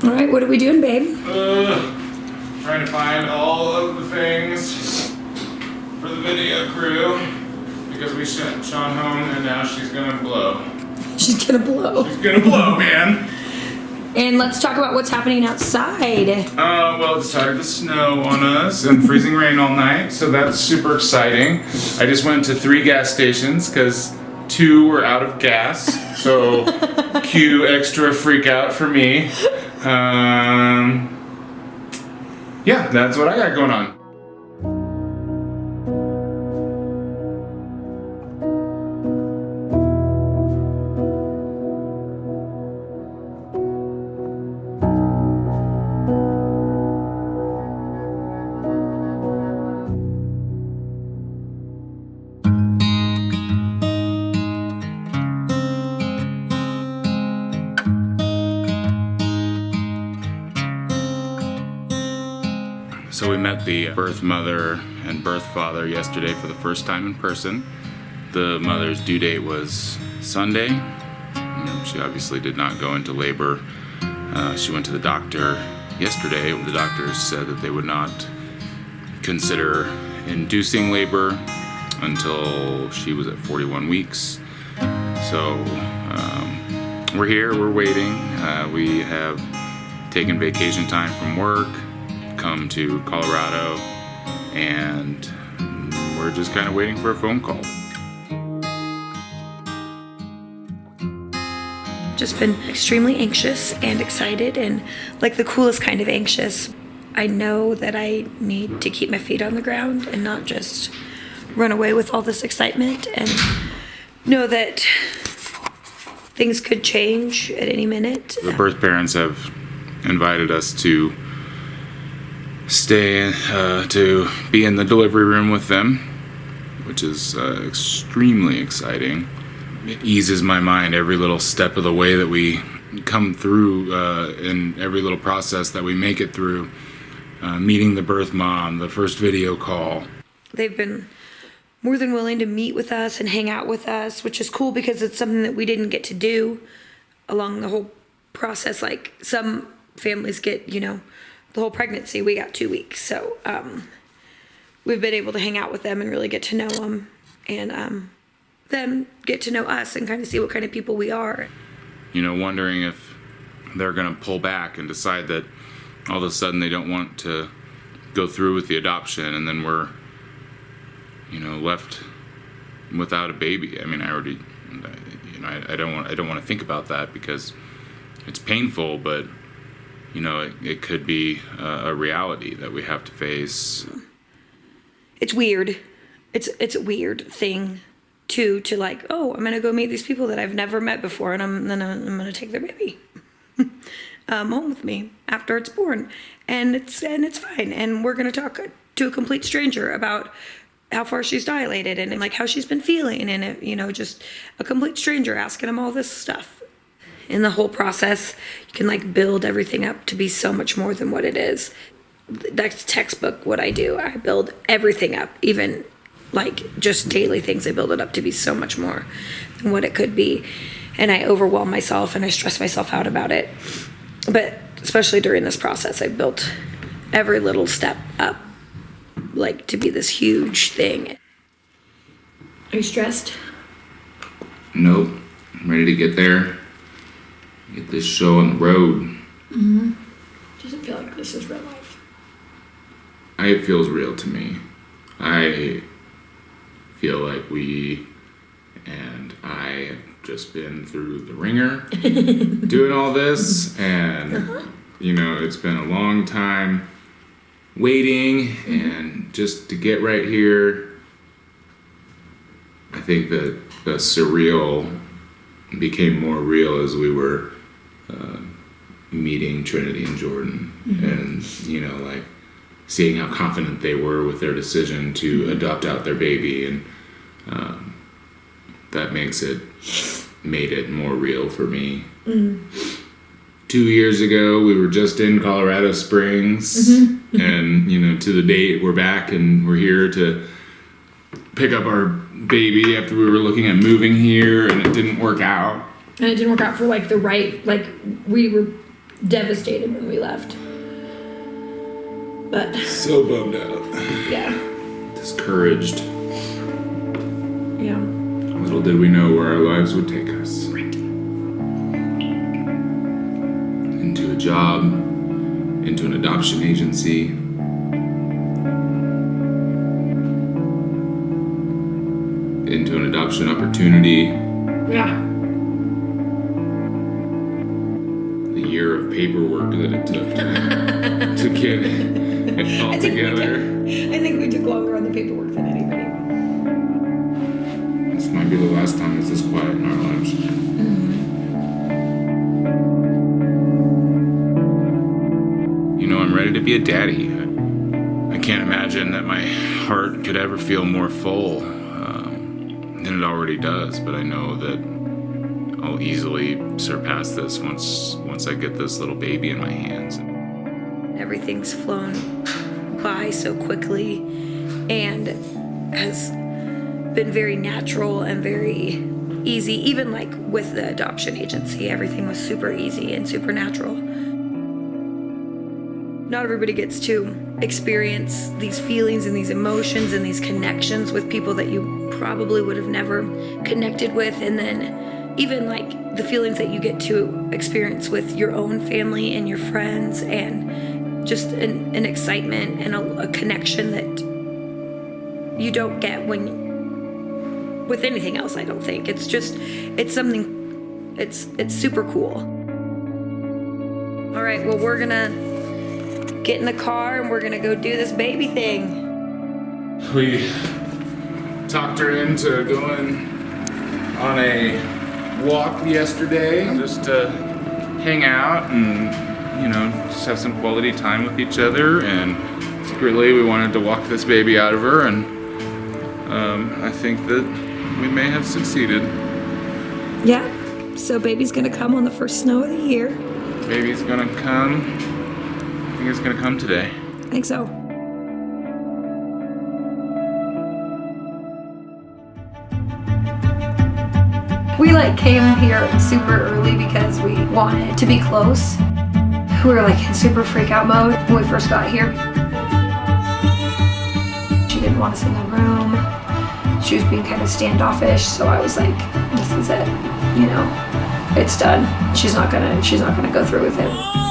All right, what are we doing, babe? Trying to find all of the things for the video crew because we sent Sean home and now she's gonna blow. She's gonna blow. She's gonna blow, man. And let's talk about what's happening outside. Well, it decided to snow on us and freezing rain all night, so that's super exciting. I just went to 3 gas stations because 2 were out of gas, so cue extra freak out for me. Yeah, that's what I got going on. So we met the birth mother and birth father yesterday for the first time in person. The mother's due date was Sunday. She obviously did not go into labor. She went to the doctor yesterday. The doctors said that they would not consider inducing labor until she was at 41 weeks. So we're here, we're waiting. We have taken vacation time from work, come to Colorado, and we're just kind of waiting for a phone call. Just been extremely anxious and excited, and like the coolest kind of anxious. I know that I need to keep my feet on the ground and not just run away with all this excitement, and know that things could change at any minute. The birth parents have invited us to stay to be in the delivery room with them, which is extremely exciting. It eases my mind every little step of the way that we come through, in every little process that we make it through. Meeting the birth mom, the first video call. They've been more than willing to meet with us and hang out with us, which is cool because it's something that we didn't get to do along the whole process. Like some families get, the whole pregnancy. We got 2 weeks. So we've been able to hang out with them and really get to know them, and them get to know us and kind of see what kind of people we are. Wondering if they're going to pull back and decide that all of a sudden they don't want to go through with the adoption, and then we're, left without a baby. I mean, I don't want to think about that because it's painful, but it could be a reality that we have to face. It's weird. It's a weird thing to like, oh, I'm gonna go meet these people that I've never met before, and I'm gonna take their baby home with me after it's born, and it's fine, and we're gonna talk to a complete stranger about how far she's dilated and like how she's been feeling, and just a complete stranger asking them all this stuff. In the whole process, you can like build everything up to be so much more than what it is. That's textbook what I do. I build everything up, even like just daily things. I build it up to be so much more than what it could be. And I overwhelm myself and I stress myself out about it. But especially during this process, I built every little step up like to be this huge thing. Are you stressed? Nope. I'm ready to get there. Get this show on the road. Mm-hmm. Doesn't feel like this is real life. It feels real to me. I feel like we and I have just been through the ringer doing all this, and it's been a long time waiting, and just to get right here, I think that the surreal became more real as we were meeting Trinity and Jordan, and like seeing how confident they were with their decision to adopt out their baby, and that made it more real for me. 2 years ago, we were just in Colorado Springs, and to the date we're back and we're here to pick up our baby after we were looking at moving here, and it didn't work out. And it didn't work out for like the right, like we were devastated when we left. But So bummed out. yeah. Discouraged. Yeah. Little did we know where our lives would take us. Into a job, into an adoption agency, into an adoption opportunity, Yeah. the year of paperwork that it took to get it all together. I think we took longer on the paperwork than anybody. This might be the last time it's this quiet in our lives. You know, I'm ready to be a daddy. I can't imagine that my heart could ever feel more full than it already does, but I know that I'll easily surpass this once I get this little baby in my hands. Everything's flown by so quickly and has been very natural and very easy. Even like with the adoption agency, everything was super easy and super natural. Not everybody gets to experience these feelings and these emotions and these connections with people that you probably would have never connected with. And then even like the feelings that you get to experience with your own family and your friends, and just an excitement and a connection that you don't get with anything else, I don't think. It's something, it's super cool. All right, well, we're gonna get in the car and we're gonna go do this baby thing. We talked her into going on a walk yesterday just to hang out and, you know, just have some quality time with each other, and secretly we wanted to walk this baby out of her, and I think that we may have succeeded. Yeah, so baby's gonna come on the first snow of the year. Baby's gonna come. I think it's gonna come today. I think so. We came here super early because we wanted to be close. We were in super freak out mode when we first got here. She didn't want us in the room. She was being kind of standoffish, so I was like, this is it, you know, it's done. She's not gonna go through with it.